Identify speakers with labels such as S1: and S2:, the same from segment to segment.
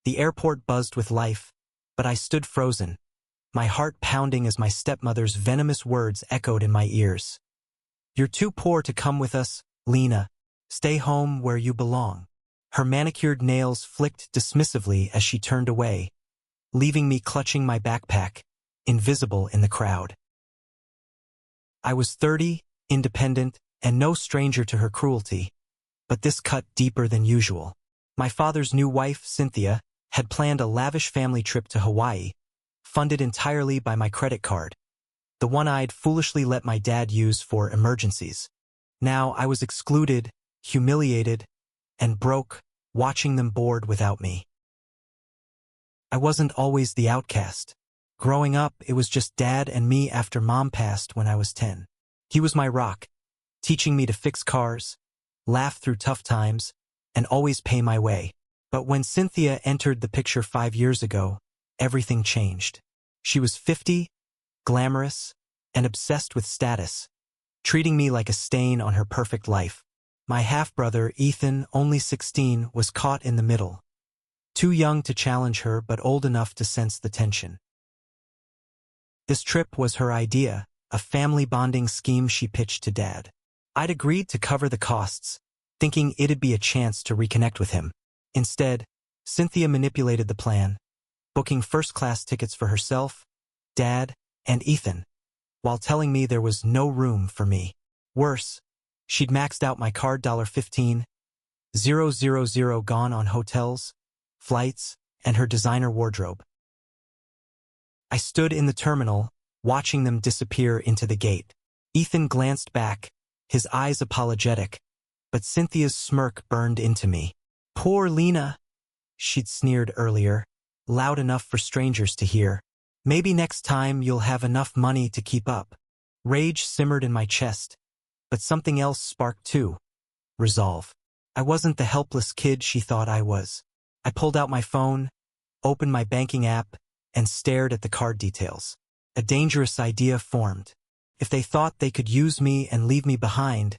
S1: The airport buzzed with life, but I stood frozen, my heart pounding as my stepmother's venomous words echoed in my ears. "You're too poor to come with us, Lena. Stay home where you belong." Her manicured nails flicked dismissively as she turned away, leaving me clutching my backpack, invisible in the crowd. I was 30, independent, and no stranger to her cruelty, but this cut deeper than usual. My father's new wife, Cynthia, had planned a lavish family trip to Hawaii, funded entirely by my credit card, the one I'd foolishly let my dad use for emergencies. Now I was excluded, humiliated, and broke, watching them bored without me. I wasn't always the outcast. Growing up, it was just Dad and me after Mom passed when I was 10. He was my rock, teaching me to fix cars, laugh through tough times, and always pay my way. But when Cynthia entered the picture 5 years ago, everything changed. She was 50, glamorous, and obsessed with status, treating me like a stain on her perfect life. My half-brother, Ethan, only 16, was caught in the middle. Too young to challenge her, but old enough to sense the tension. This trip was her idea, a family bonding scheme she pitched to Dad. I'd agreed to cover the costs, thinking it'd be a chance to reconnect with him. Instead, Cynthia manipulated the plan, booking first-class tickets for herself, Dad, and Ethan, while telling me there was no room for me. Worse, she'd maxed out my card $15,000 gone on hotels, flights, and her designer wardrobe. I stood in the terminal, watching them disappear into the gate. Ethan glanced back, his eyes apologetic, but Cynthia's smirk burned into me. "Poor Lena," she'd sneered earlier, loud enough for strangers to hear. "Maybe next time you'll have enough money to keep up." Rage simmered in my chest, but something else sparked too. Resolve. I wasn't the helpless kid she thought I was. I pulled out my phone, opened my banking app, and stared at the card details. A dangerous idea formed. If they thought they could use me and leave me behind,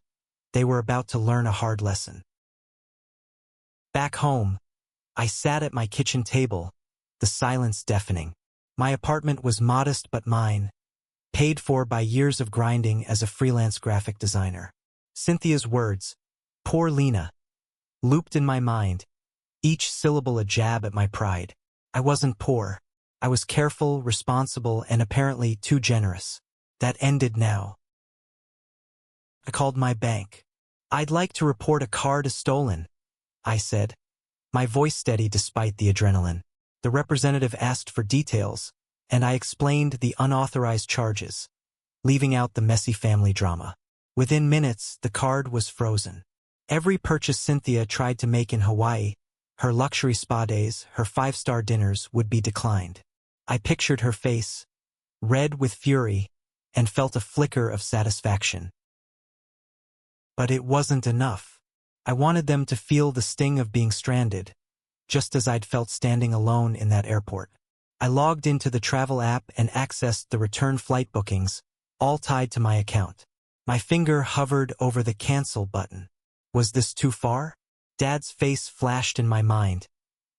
S1: they were about to learn a hard lesson. Back home, I sat at my kitchen table, the silence deafening. My apartment was modest but mine, paid for by years of grinding as a freelance graphic designer. Cynthia's words, "Poor Lena," looped in my mind, each syllable a jab at my pride. I wasn't poor. I was careful, responsible, and apparently too generous. That ended now. I called my bank. "I'd like to report a card as stolen," I said, my voice steady despite the adrenaline. The representative asked for details, and I explained the unauthorized charges, leaving out the messy family drama. Within minutes, the card was frozen. Every purchase Cynthia tried to make in Hawaii, her luxury spa days, her 5-star dinners, would be declined. I pictured her face, red with fury, and felt a flicker of satisfaction. But it wasn't enough. I wanted them to feel the sting of being stranded, just as I'd felt standing alone in that airport. I logged into the travel app and accessed the return flight bookings, all tied to my account. My finger hovered over the cancel button. Was this too far? Dad's face flashed in my mind.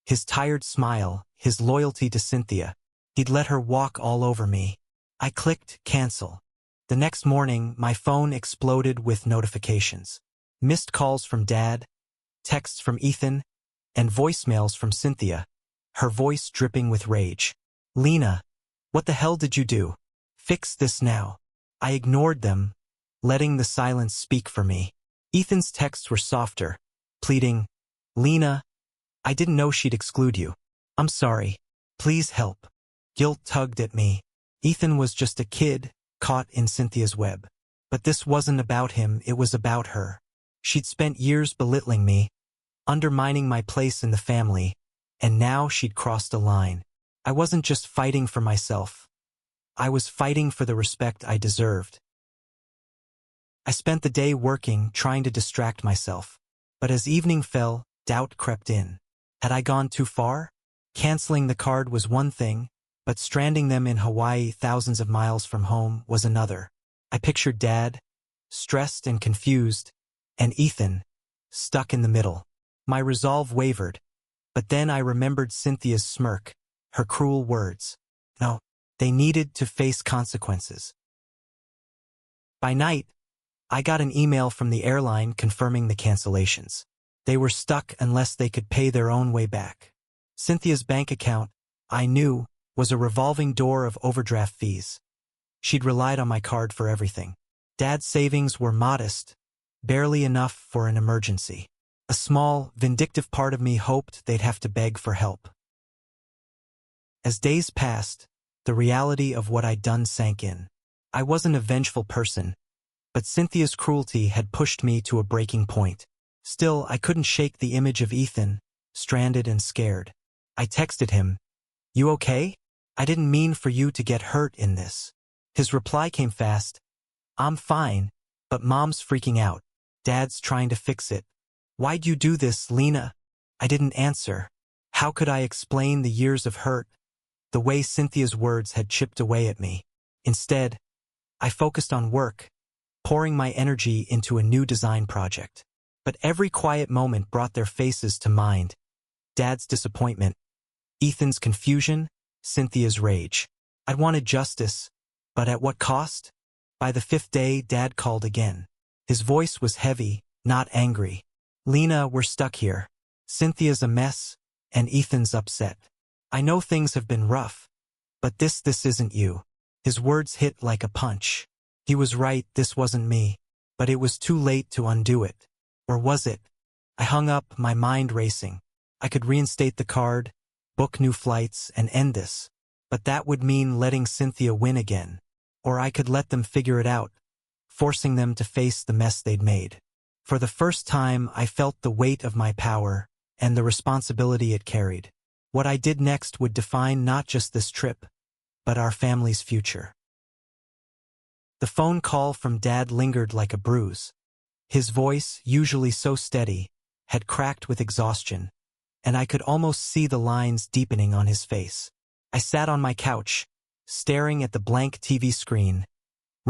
S1: His tired smile, his loyalty to Cynthia. He'd let her walk all over me. I clicked cancel. The next morning, my phone exploded with notifications. Missed calls from Dad, texts from Ethan, and voicemails from Cynthia, her voice dripping with rage. "Lena, what the hell did you do? Fix this now." I ignored them, letting the silence speak for me. Ethan's texts were softer, pleading, "Lena, I didn't know she'd exclude you. I'm sorry. Please help." Guilt tugged at me. Ethan was just a kid, caught in Cynthia's web. But this wasn't about him, it was about her. She'd spent years belittling me, undermining my place in the family, and now she'd crossed a line. I wasn't just fighting for myself. I was fighting for the respect I deserved. I spent the day working, trying to distract myself. But as evening fell, doubt crept in. Had I gone too far? Canceling the card was one thing, but stranding them in Hawaii, thousands of miles from home, was another. I pictured Dad, stressed and confused, and Ethan, stuck in the middle. My resolve wavered, But then I remembered Cynthia's smirk, her cruel words. No, they needed to face consequences. By night, I got an email from the airline confirming the cancellations. They were stuck unless they could pay their own way back. Cynthia's bank account, I knew, was a revolving door of overdraft fees. She'd relied on my card for everything. Dad's savings were modest, barely enough for an emergency. A small, vindictive part of me hoped they'd have to beg for help. As days passed, the reality of what I'd done sank in. I wasn't a vengeful person, but Cynthia's cruelty had pushed me to a breaking point. Still, I couldn't shake the image of Ethan, stranded and scared. I texted him, "You okay? I didn't mean for you to get hurt in this." His reply came fast, "I'm fine, but Mom's freaking out. Dad's trying to fix it. Why'd you do this, Lena?" I didn't answer. How could I explain the years of hurt, the way Cynthia's words had chipped away at me? Instead, I focused on work, pouring my energy into a new design project. But every quiet moment brought their faces to mind. Dad's disappointment, Ethan's confusion, Cynthia's rage. I wanted justice, but at what cost? By the 5th day, Dad called again. His voice was heavy, not angry. "Lena, we're stuck here. Cynthia's a mess, and Ethan's upset. I know things have been rough, but this isn't you." His words hit like a punch. He was right, this wasn't me. But it was too late to undo it. Or was it? I hung up, my mind racing. I could reinstate the card, book new flights, and end this. But that would mean letting Cynthia win again. Or I could let them figure it out, forcing them to face the mess they'd made. For the first time, I felt the weight of my power and the responsibility it carried. What I did next would define not just this trip, but our family's future. The phone call from Dad lingered like a bruise. His voice, usually so steady, had cracked with exhaustion, and I could almost see the lines deepening on his face. I sat on my couch, staring at the blank TV screen,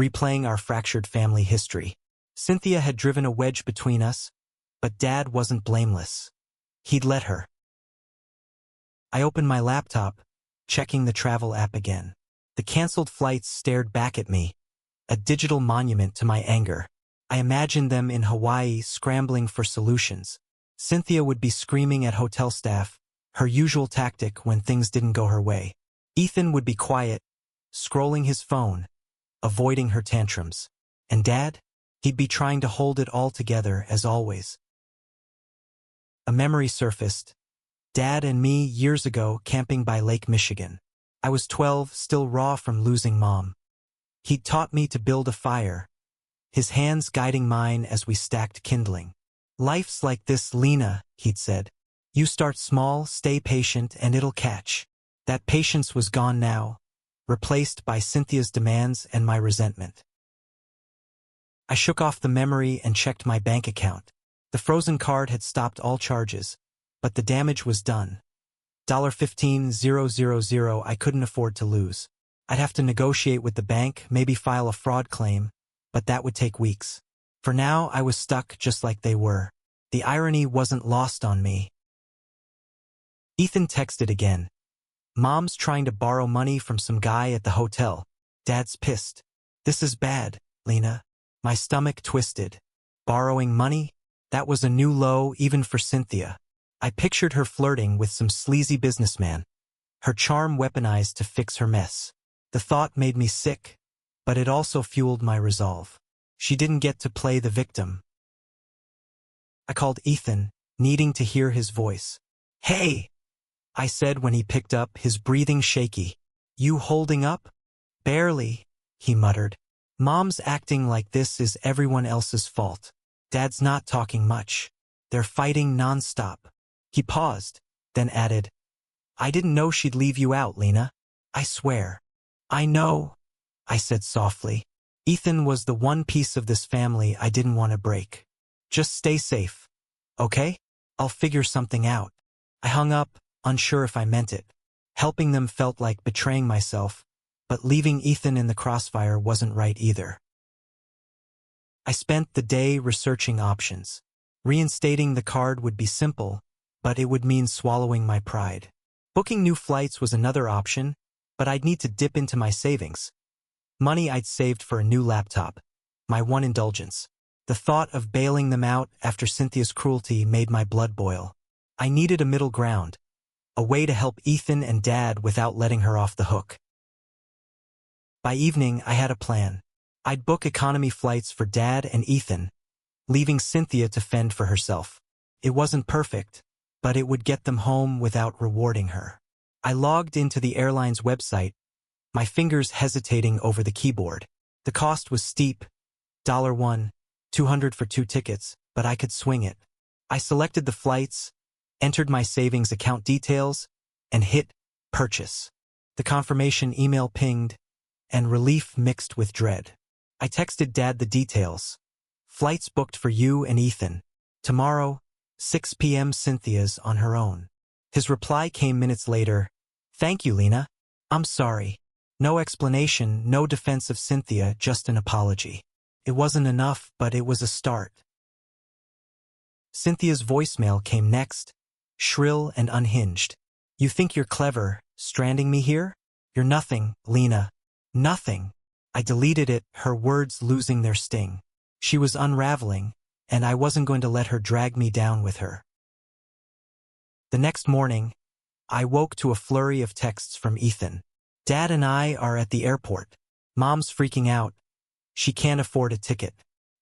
S1: replaying our fractured family history. Cynthia had driven a wedge between us, but Dad wasn't blameless. He'd let her. I opened my laptop, checking the travel app again. The canceled flights stared back at me, a digital monument to my anger. I imagined them in Hawaii scrambling for solutions. Cynthia would be screaming at hotel staff, her usual tactic when things didn't go her way. Ethan would be quiet, scrolling his phone, avoiding her tantrums. And Dad? He'd be trying to hold it all together as always. A memory surfaced. Dad and me years ago camping by Lake Michigan. I was 12, still raw from losing Mom. He'd taught me to build a fire, his hands guiding mine as we stacked kindling. "Life's like this, Lena," he'd said. "You start small, stay patient, and it'll catch." That patience was gone now, replaced by Cynthia's demands and my resentment. I shook off the memory and checked my bank account. The frozen card had stopped all charges, but the damage was done. $15,000 I couldn't afford to lose. I'd have to negotiate with the bank, maybe file a fraud claim, but that would take weeks. For now, I was stuck just like they were. The irony wasn't lost on me. Ethan texted again. "Mom's trying to borrow money from some guy at the hotel. Dad's pissed. This is bad, Lena." My stomach twisted. Borrowing money? That was a new low even for Cynthia. I pictured her flirting with some sleazy businessman, her charm weaponized to fix her mess. The thought made me sick, but it also fueled my resolve. She didn't get to play the victim. I called Ethan, needing to hear his voice. "Hey," I said when he picked up, his breathing shaky. "You holding up?" "Barely," he muttered. "Mom's acting like this is everyone else's fault. Dad's not talking much. They're fighting nonstop." He paused, then added, "I didn't know she'd leave you out, Lena. I swear." "I know," I said softly. Ethan was the one piece of this family I didn't want to break. "Just stay safe, okay? I'll figure something out." I hung up, unsure if I meant it. Helping them felt like betraying myself, but leaving Ethan in the crossfire wasn't right either. I spent the day researching options. Reinstating the card would be simple, but it would mean swallowing my pride. Booking new flights was another option, but I'd need to dip into my savings. Money I'd saved for a new laptop, my one indulgence. The thought of bailing them out after Cynthia's cruelty made my blood boil. I needed a middle ground, a way to help Ethan and Dad without letting her off the hook. By evening, I had a plan. I'd book economy flights for Dad and Ethan, leaving Cynthia to fend for herself. It wasn't perfect, but it would get them home without rewarding her. I logged into the airline's website, my fingers hesitating over the keyboard. The cost was steep, $1, $200 for 2 tickets, but I could swing it. I selected the flights, entered my savings account details, and hit purchase. The confirmation email pinged, and relief mixed with dread. I texted Dad the details. Flights booked for you and Ethan. Tomorrow, 6 p.m. Cynthia's on her own. His reply came minutes later. Thank you, Lena. I'm sorry. No explanation, no defense of Cynthia, just an apology. It wasn't enough, but it was a start. Cynthia's voicemail came next, shrill and unhinged. You think you're clever, stranding me here? You're nothing, Lena. Nothing. I deleted it, her words losing their sting. She was unraveling, and I wasn't going to let her drag me down with her. The next morning, I woke to a flurry of texts from Ethan. Dad and I are at the airport. Mom's freaking out. She can't afford a ticket.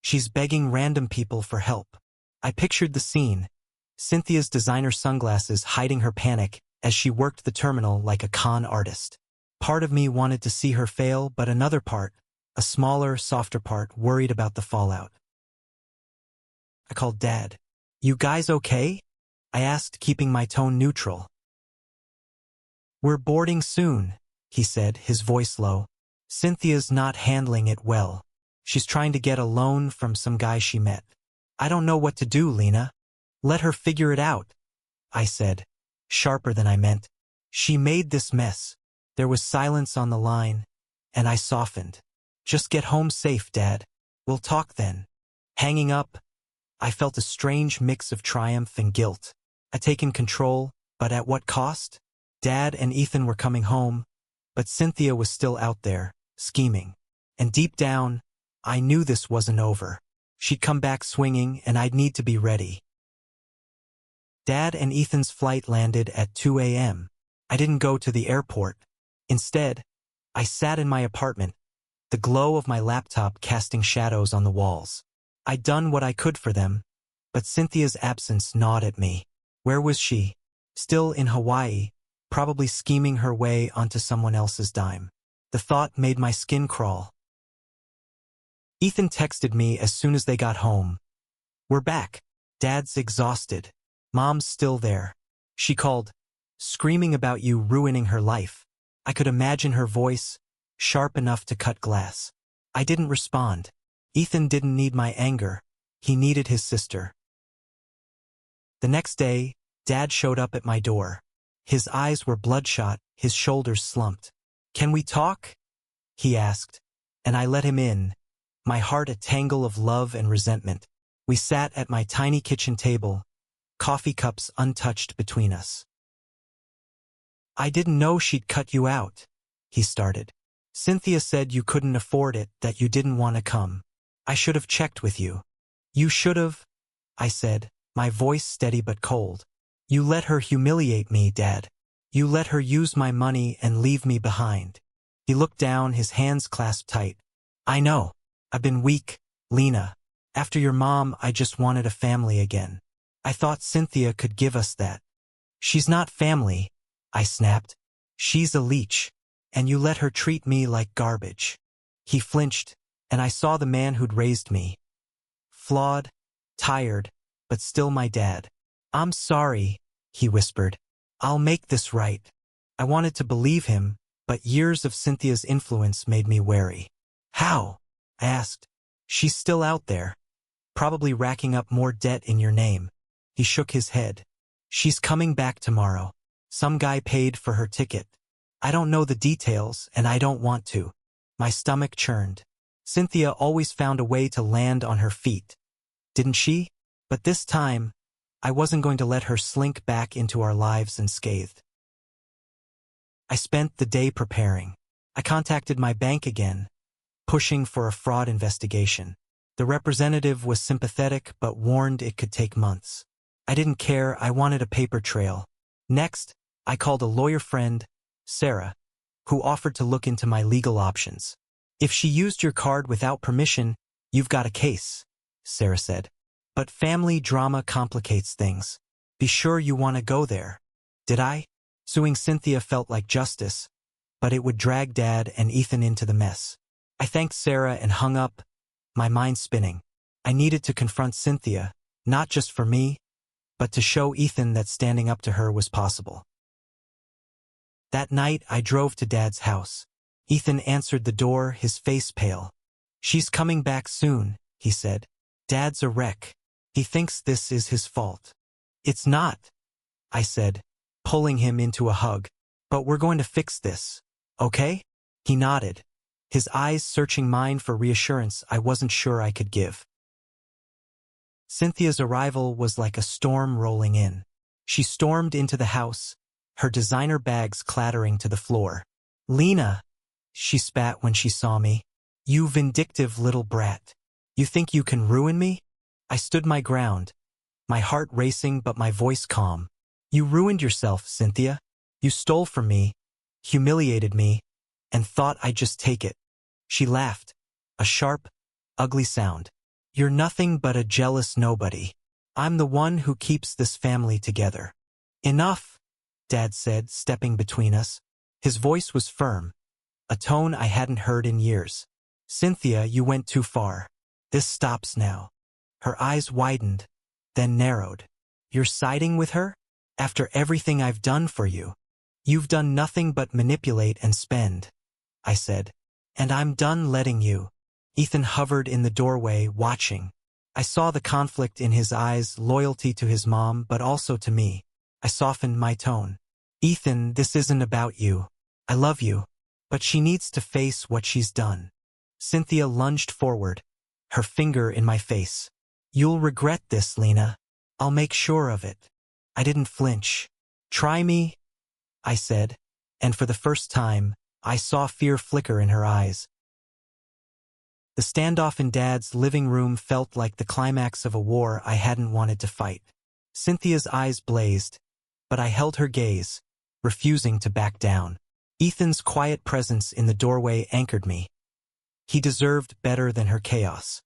S1: She's begging random people for help. I pictured the scene. Cynthia's designer sunglasses hiding her panic as she worked the terminal like a con artist. Part of me wanted to see her fail, but another part, a smaller, softer part, worried about the fallout. I called Dad. You guys okay? I asked, keeping my tone neutral. We're boarding soon, he said, his voice low. Cynthia's not handling it well. She's trying to get a loan from some guy she met. I don't know what to do, Lena. Let her figure it out, I said, sharper than I meant. She made this mess. There was silence on the line, and I softened. Just get home safe, Dad. We'll talk then. Hanging up, I felt a strange mix of triumph and guilt. I'd taken control, but at what cost? Dad and Ethan were coming home, but Cynthia was still out there, scheming. And deep down, I knew this wasn't over. She'd come back swinging, and I'd need to be ready. Dad and Ethan's flight landed at 2 a.m. I didn't go to the airport. Instead, I sat in my apartment, the glow of my laptop casting shadows on the walls. I'd done what I could for them, but Cynthia's absence gnawed at me. Where was she? Still in Hawaii, probably scheming her way onto someone else's dime. The thought made my skin crawl. Ethan texted me as soon as they got home. We're back. Dad's exhausted. Mom's still there. She called, screaming about you ruining her life. I could imagine her voice, sharp enough to cut glass. I didn't respond. Ethan didn't need my anger. He needed his sister. The next day, Dad showed up at my door. His eyes were bloodshot, his shoulders slumped. Can we talk? He asked, and I let him in, my heart a tangle of love and resentment. We sat at my tiny kitchen table, coffee cups untouched between us. I didn't know she'd cut you out, he started. Cynthia said you couldn't afford it, that you didn't want to come. I should have checked with you. You should have, I said, my voice steady but cold. You let her humiliate me, Dad. You let her use my money and leave me behind. He looked down, his hands clasped tight. I know. I've been weak, Lena. After your mom, I just wanted a family again. I thought Cynthia could give us that. She's not family, I snapped. She's a leech, and you let her treat me like garbage. He flinched, and I saw the man who'd raised me. Flawed, tired, but still my dad. I'm sorry, he whispered. I'll make this right. I wanted to believe him, but years of Cynthia's influence made me wary. How? I asked. She's still out there, probably racking up more debt in your name. He shook his head. She's coming back tomorrow. Some guy paid for her ticket. I don't know the details, and I don't want to. My stomach churned. Cynthia always found a way to land on her feet. Didn't she? But this time, I wasn't going to let her slink back into our lives unscathed. I spent the day preparing. I contacted my bank again, pushing for a fraud investigation. The representative was sympathetic but warned it could take months. I didn't care, I wanted a paper trail. Next, I called a lawyer friend, Sarah, who offered to look into my legal options. If she used your card without permission, you've got a case, Sarah said. But family drama complicates things. Be sure you want to go there. Did I? Suing Cynthia felt like justice, but it would drag Dad and Ethan into the mess. I thanked Sarah and hung up, my mind spinning. I needed to confront Cynthia, not just for me, but to show Ethan that standing up to her was possible. That night, I drove to Dad's house. Ethan answered the door, his face pale. She's coming back soon, he said. Dad's a wreck. He thinks this is his fault. It's not, I said, pulling him into a hug. But we're going to fix this, okay? He nodded, his eyes searching mine for reassurance I wasn't sure I could give. Cynthia's arrival was like a storm rolling in. She stormed into the house, her designer bags clattering to the floor. Lena, she spat when she saw me. You vindictive little brat. You think you can ruin me? I stood my ground, my heart racing but my voice calm. You ruined yourself, Cynthia. You stole from me, humiliated me, and thought I'd just take it. She laughed, a sharp, ugly sound. You're nothing but a jealous nobody. I'm the one who keeps this family together. Enough, Dad said, stepping between us. His voice was firm, a tone I hadn't heard in years. Cynthia, you went too far. This stops now. Her eyes widened, then narrowed. You're siding with her? After everything I've done for you? You've done nothing but manipulate and spend, I said. And I'm done letting you. Ethan hovered in the doorway, watching. I saw the conflict in his eyes, loyalty to his mom, but also to me. I softened my tone. Ethan, this isn't about you. I love you, but she needs to face what she's done. Cynthia lunged forward, her finger in my face. You'll regret this, Lena. I'll make sure of it. I didn't flinch. Try me, I said, and for the first time, I saw fear flicker in her eyes. The standoff in Dad's living room felt like the climax of a war I hadn't wanted to fight. Cynthia's eyes blazed, but I held her gaze, refusing to back down. Ethan's quiet presence in the doorway anchored me. He deserved better than her chaos.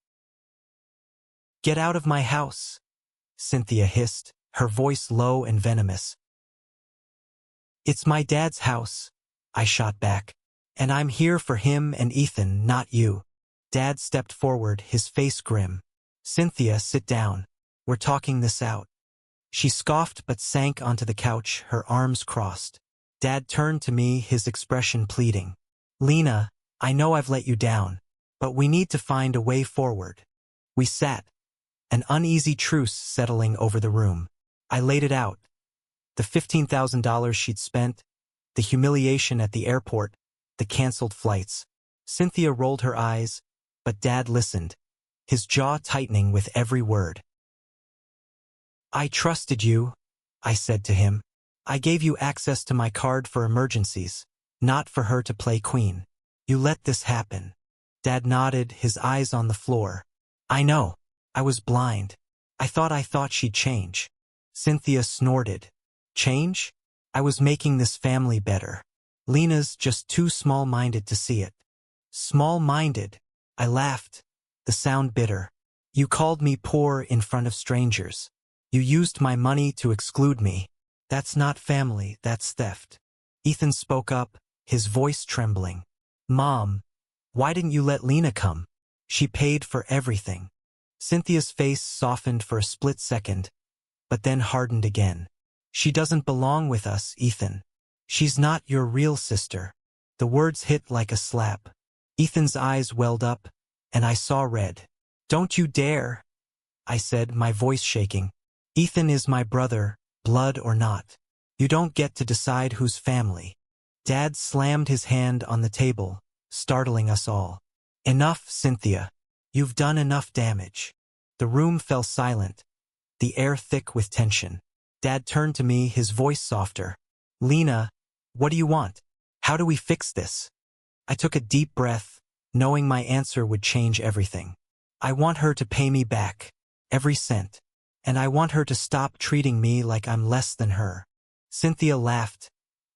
S1: Get out of my house, Cynthia hissed, her voice low and venomous. It's my dad's house, I shot back, and I'm here for him and Ethan, not you. Dad stepped forward, his face grim. Cynthia, sit down. We're talking this out. She scoffed but sank onto the couch, her arms crossed. Dad turned to me, his expression pleading. Lena, I know I've let you down, but we need to find a way forward. We sat, an uneasy truce settling over the room. I laid it out. The $15,000 she'd spent, the humiliation at the airport, the canceled flights. Cynthia rolled her eyes, but Dad listened, his jaw tightening with every word. I trusted you, I said to him. I gave you access to my card for emergencies, not for her to play queen. You let this happen. Dad nodded, his eyes on the floor. I know. I was blind. I thought she'd change. Cynthia snorted. Change? I was making this family better. Lena's just too small-minded to see it. Small-minded? I laughed, the sound bitter. You called me poor in front of strangers. You used my money to exclude me. That's not family, that's theft. Ethan spoke up, his voice trembling. Mom, why didn't you let Lena come? She paid for everything. Cynthia's face softened for a split second, but then hardened again. She doesn't belong with us, Ethan. She's not your real sister. The words hit like a slap. Ethan's eyes welled up, and I saw red. Don't you dare, I said, my voice shaking. Ethan is my brother, blood or not. You don't get to decide who's family. Dad slammed his hand on the table, startling us all. Enough, Cynthia. You've done enough damage. The room fell silent, the air thick with tension. Dad turned to me, his voice softer. "Lena, what do you want? How do we fix this?" I took a deep breath, knowing my answer would change everything. "I want her to pay me back, every cent. And I want her to stop treating me like I'm less than her." Cynthia laughed,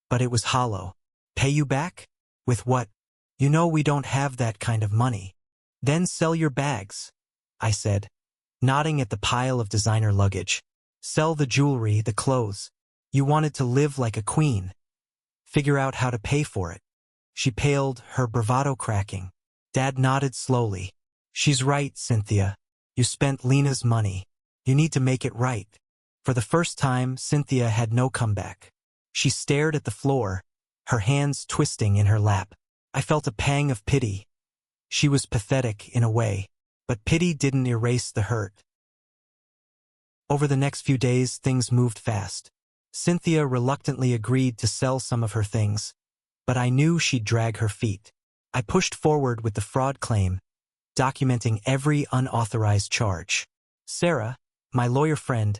S1: but it was hollow. "Pay you back? With what? You know we don't have that kind of money." "Then sell your bags," I said, nodding at the pile of designer luggage. "Sell the jewelry, the clothes. You wanted to live like a queen. Figure out how to pay for it." She paled, her bravado cracking. Dad nodded slowly. "She's right, Cynthia. You spent Lena's money. You need to make it right." For the first time, Cynthia had no comeback. She stared at the floor, her hands twisting in her lap. I felt a pang of pity. She was pathetic in a way, but pity didn't erase the hurt. Over the next few days, things moved fast. Cynthia reluctantly agreed to sell some of her things, but I knew she'd drag her feet. I pushed forward with the fraud claim, documenting every unauthorized charge. Sarah, my lawyer friend,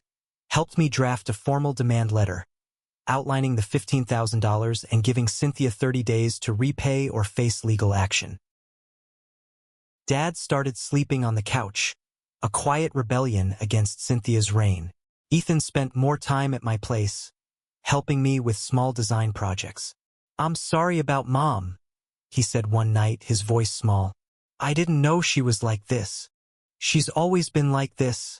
S1: helped me draft a formal demand letter, outlining the $15,000 and giving Cynthia 30 days to repay or face legal action. Dad started sleeping on the couch, a quiet rebellion against Cynthia's reign. Ethan spent more time at my place, helping me with small design projects. "I'm sorry about Mom," he said one night, his voice small. "I didn't know she was like this." "She's always been like this,"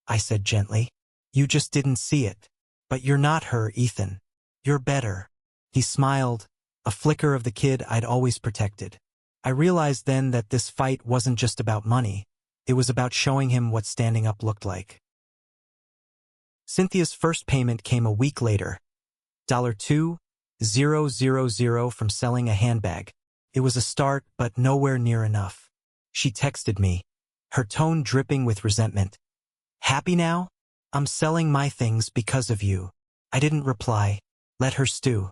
S1: I said gently. "You just didn't see it. But you're not her, Ethan. You're better." He smiled, a flicker of the kid I'd always protected. I realized then that this fight wasn't just about money. It was about showing him what standing up looked like. Cynthia's first payment came a week later. $2,000 from selling a handbag. It was a start, but nowhere near enough. She texted me, her tone dripping with resentment. "Happy now? I'm selling my things because of you." I didn't reply. Let her stew.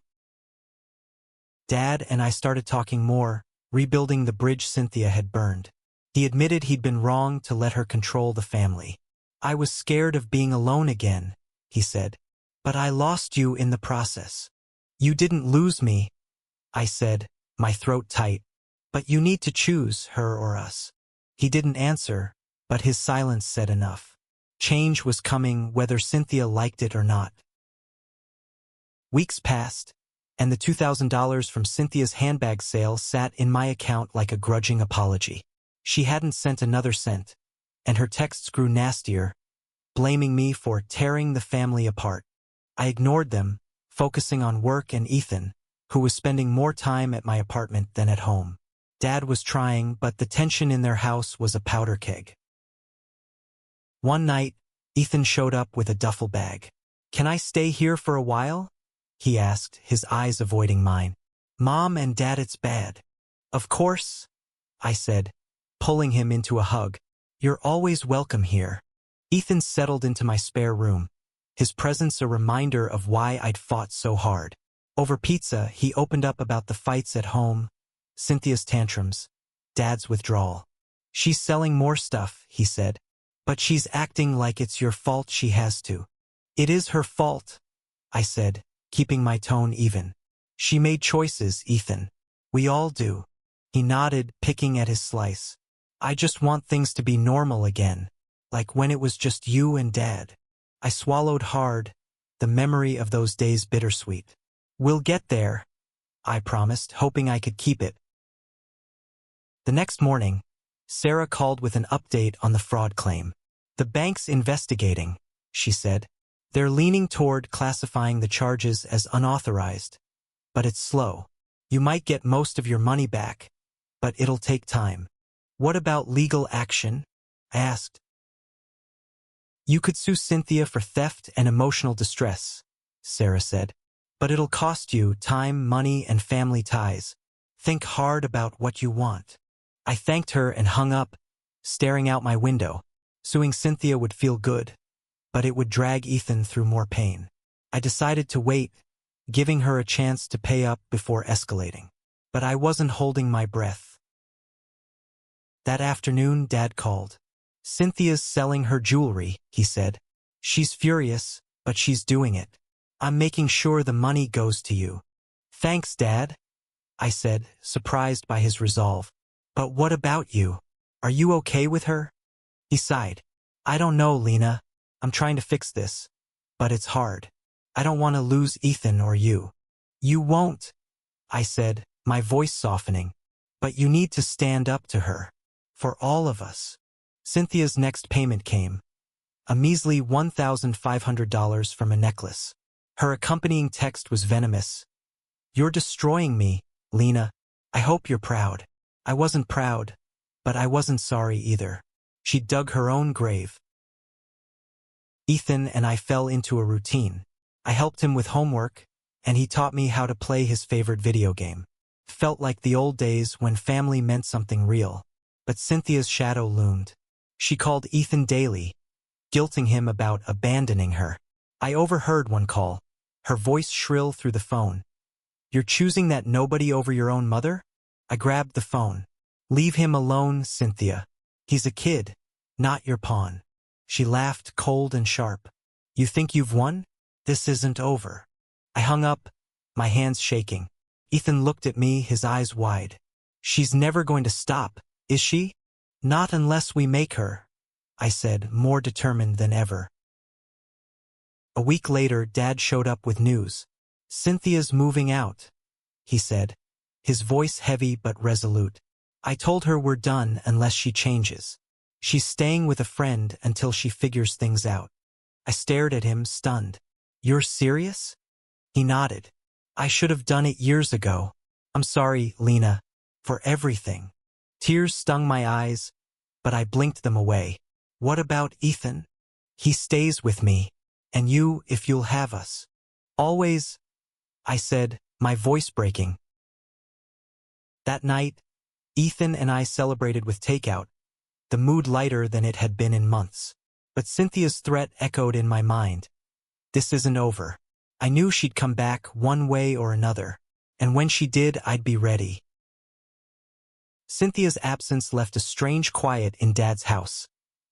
S1: Dad and I started talking more, rebuilding the bridge Cynthia had burned. He admitted he'd been wrong to let her control the family. "I was scared of being alone again," he said. "But I lost you in the process." "You didn't lose me," I said, my throat tight. "But you need to choose her or us." He didn't answer, but his silence said enough. Change was coming whether Cynthia liked it or not. Weeks passed, and the $2,000 from Cynthia's handbag sale sat in my account like a grudging apology. She hadn't sent another cent, and her texts grew nastier, blaming me for tearing the family apart. I ignored them, focusing on work and Ethan, who was spending more time at my apartment than at home. Dad was trying, but the tension in their house was a powder keg. One night, Ethan showed up with a duffel bag. "Can I stay here for a while?" he asked, his eyes avoiding mine. "Mom and Dad, it's bad." "Of course," I said, pulling him into a hug. "You're always welcome here." Ethan settled into my spare room, his presence a reminder of why I'd fought so hard. Over pizza, he opened up about the fights at home, Cynthia's tantrums, Dad's withdrawal. "She's selling more stuff," he said, "but she's acting like it's your fault she has to." "It is her fault," I said, keeping my tone even. "She made choices, Ethan. We all do." He nodded, picking at his slice. "I just want things to be normal again, like when it was just you and Dad." I swallowed hard, the memory of those days bittersweet. "We'll get there," I promised, hoping I could keep it. The next morning, Sarah called with an update on the fraud claim. "The bank's investigating," she said. "They're leaning toward classifying the charges as unauthorized, but it's slow. You might get most of your money back, but it'll take time." "What about legal action?" I asked. "You could sue Cynthia for theft and emotional distress," Sarah said. "But it'll cost you time, money, and family ties. Think hard about what you want." I thanked her and hung up, staring out my window. Suing Cynthia would feel good, but it would drag Ethan through more pain. I decided to wait, giving her a chance to pay up before escalating. But I wasn't holding my breath. That afternoon, Dad called. "Cynthia's selling her jewelry," he said. She's furious, but she's doing it. I'm making sure the money goes to you. Thanks, Dad, I said, surprised by his resolve. But what about you? Are you okay with her? He sighed. I don't know, Lena. I'm trying to fix this. But it's hard. I don't want to lose Ethan or you. You won't, I said, my voice softening. But you need to stand up to her. For all of us. Cynthia's next payment came. A measly $1,500 from a necklace. Her accompanying text was venomous. You're destroying me, Lena. I hope you're proud. I wasn't proud, but I wasn't sorry either. She dug her own grave. Ethan and I fell into a routine. I helped him with homework, and he taught me how to play his favorite video game. Felt like the old days when family meant something real. But Cynthia's shadow loomed. She called Ethan daily, guilting him about abandoning her. I overheard one call, her voice shrill through the phone. You're choosing that nobody over your own mother? I grabbed the phone. Leave him alone, Cynthia. He's a kid, not your pawn. She laughed cold and sharp. You think you've won? This isn't over. I hung up, my hands shaking. Ethan looked at me, his eyes wide. She's never going to stop, is she? Not unless we make her, I said, more determined than ever. A week later, Dad showed up with news. Cynthia's moving out, he said, his voice heavy but resolute. I told her we're done unless she changes. She's staying with a friend until she figures things out. I stared at him, stunned. You're serious? He nodded. I should have done it years ago. I'm sorry, Lena, for everything. Tears stung my eyes, but I blinked them away. What about Ethan? He stays with me, and you, if you'll have us. Always, I said, my voice breaking. That night, Ethan and I celebrated with takeout, the mood lighter than it had been in months. But Cynthia's threat echoed in my mind. This isn't over. I knew she'd come back one way or another, and when she did, I'd be ready. Cynthia's absence left a strange quiet in Dad's house,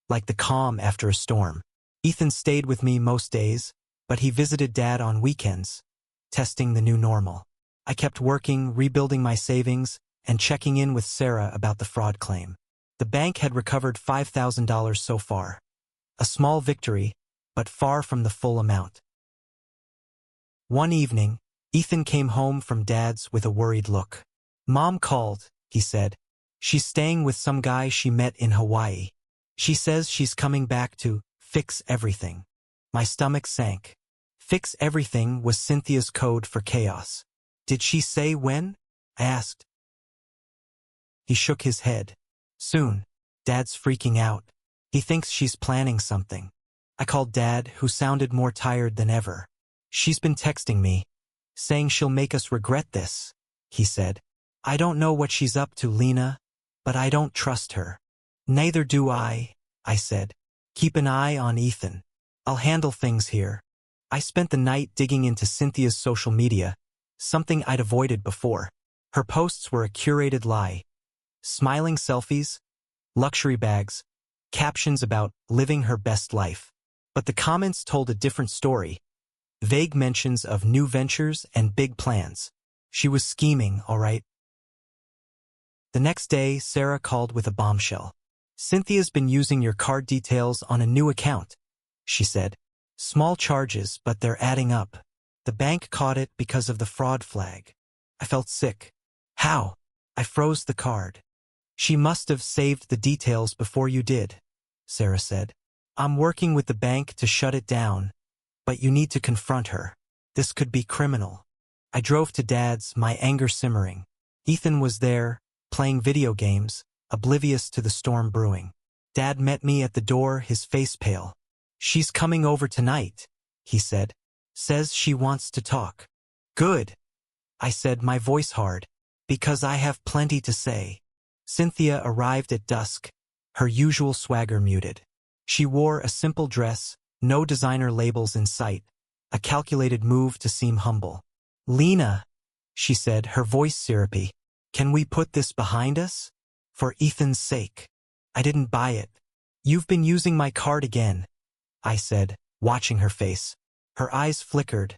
S1: like the calm after a storm. Ethan stayed with me most days, but he visited Dad on weekends, testing the new normal. I kept working, rebuilding my savings, and checking in with Sarah about the fraud claim. The bank had recovered $5,000 so far. A small victory, but far from the full amount. One evening, Ethan came home from Dad's with a worried look. Mom called, he said. She's staying with some guy she met in Hawaii. She says she's coming back to fix everything. My stomach sank. Fix everything was Cynthia's code for chaos. Did she say when? I asked. He shook his head. Soon. Dad's freaking out. He thinks she's planning something. I called Dad, who sounded more tired than ever. She's been texting me, saying she'll make us regret this, he said. I don't know what she's up to, Lena, but I don't trust her. Neither do I said. Keep an eye on Ethan. I'll handle things here. I spent the night digging into Cynthia's social media, something I'd avoided before. Her posts were a curated lie. Smiling selfies, luxury bags, captions about living her best life. But the comments told a different story. Vague mentions of new ventures and big plans. She was scheming, all right. The next day, Sarah called with a bombshell. Cynthia's been using your card details on a new account, she said. Small charges, but they're adding up. The bank caught it because of the fraud flag. I felt sick. How? I froze the card. She must have saved the details before you did, Sarah said. I'm working with the bank to shut it down, but you need to confront her. This could be criminal. I drove to Dad's, my anger simmering. Ethan was there, playing video games, oblivious to the storm brewing. Dad met me at the door, his face pale. She's coming over tonight, he said. Says she wants to talk. Good, I said, my voice hard, because I have plenty to say. Cynthia arrived at dusk, her usual swagger muted. She wore a simple dress, no designer labels in sight, a calculated move to seem humble. Lena, she said, her voice syrupy, can we put this behind us? For Ethan's sake. I didn't buy it. You've been using my card again, I said, watching her face. Her eyes flickered,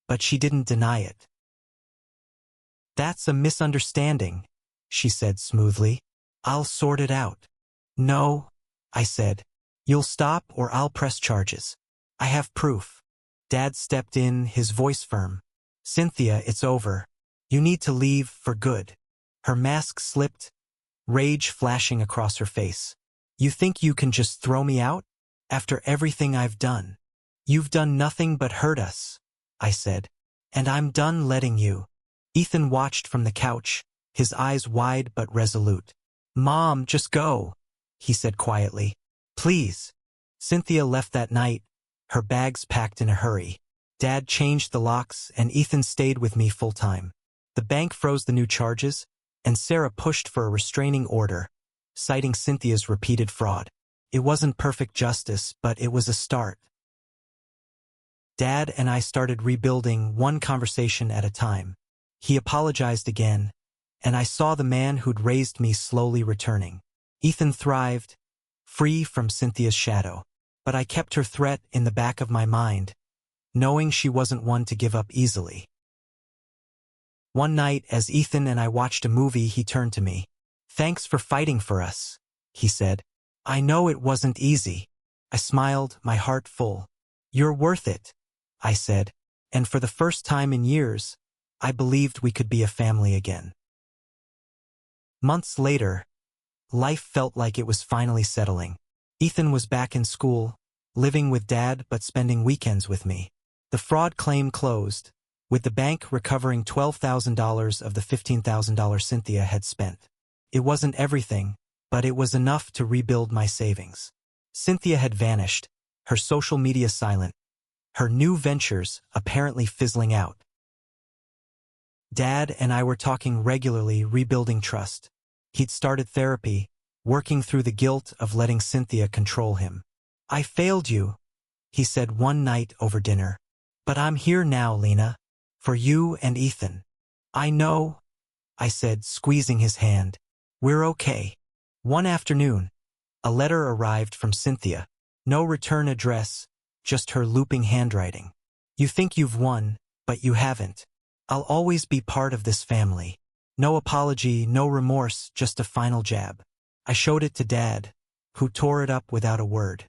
S1: but she didn't deny it. "That's a misunderstanding," she said smoothly. "I'll sort it out." "No," I said. "You'll stop or I'll press charges. I have proof." Dad stepped in, his voice firm. "Cynthia, it's over. You need to leave for good." Her mask slipped, rage flashing across her face. "You think you can just throw me out? After everything I've done?" "You've done nothing but hurt us," I said. "And I'm done letting you." Ethan watched from the couch, his eyes wide but resolute. "Mom, just go," he said quietly. "Please." Cynthia left that night, her bags packed in a hurry. Dad changed the locks and Ethan stayed with me full-time. The bank froze the new charges, and Sarah pushed for a restraining order, citing Cynthia's repeated fraud. It wasn't perfect justice, but it was a start. Dad and I started rebuilding one conversation at a time. He apologized again, and I saw the man who'd raised me slowly returning. Ethan thrived, free from Cynthia's shadow. But I kept her threat in the back of my mind, knowing she wasn't one to give up easily. One night, as Ethan and I watched a movie, he turned to me. "Thanks for fighting for us," he said. "I know it wasn't easy." I smiled, my heart full. "You're worth it," I said, and for the first time in years, I believed we could be a family again. Months later, life felt like it was finally settling. Ethan was back in school, living with Dad but spending weekends with me. The fraud claim closed, with the bank recovering $12,000 of the $15,000 Cynthia had spent. It wasn't everything, but it was enough to rebuild my savings. Cynthia had vanished, her social media silent, her new ventures apparently fizzling out. Dad and I were talking regularly, rebuilding trust. He'd started therapy, working through the guilt of letting Cynthia control him. "I failed you," he said one night over dinner. "But I'm here now, Lena, for you and Ethan." "I know," I said, squeezing his hand. "We're okay." One afternoon, a letter arrived from Cynthia. No return address, just her looping handwriting. "You think you've won, but you haven't. I'll always be part of this family." No apology, no remorse, just a final jab. I showed it to Dad, who tore it up without a word.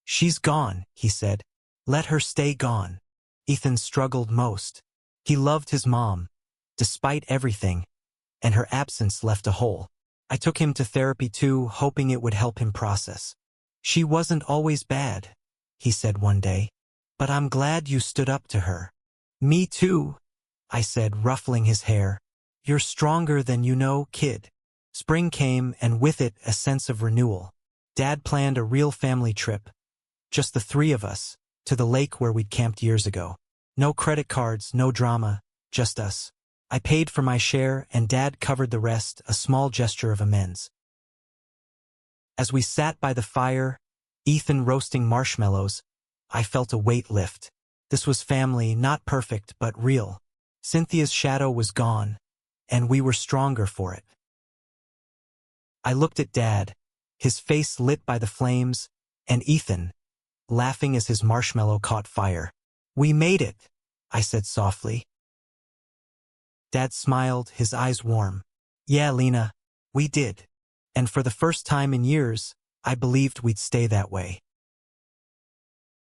S1: "She's gone," he said. "Let her stay gone." Ethan struggled most. He loved his mom, despite everything, and her absence left a hole. I took him to therapy too, hoping it would help him process. "She wasn't always bad," he said one day. "But I'm glad you stood up to her." "Me too," I said, ruffling his hair. "You're stronger than you know, kid." Spring came, and with it a sense of renewal. Dad planned a real family trip, just the three of us, to the lake where we'd camped years ago. No credit cards, no drama, just us. I paid for my share, and Dad covered the rest, a small gesture of amends. As we sat by the fire, Ethan roasting marshmallows, I felt a weight lift. This was family, not perfect, but real. Cynthia's shadow was gone, and we were stronger for it. I looked at Dad, his face lit by the flames, and Ethan, laughing as his marshmallow caught fire. "We made it," I said softly. Dad smiled, his eyes warm. "Yeah, Lena, we did. And for the first time in years, I believed we'd stay that way."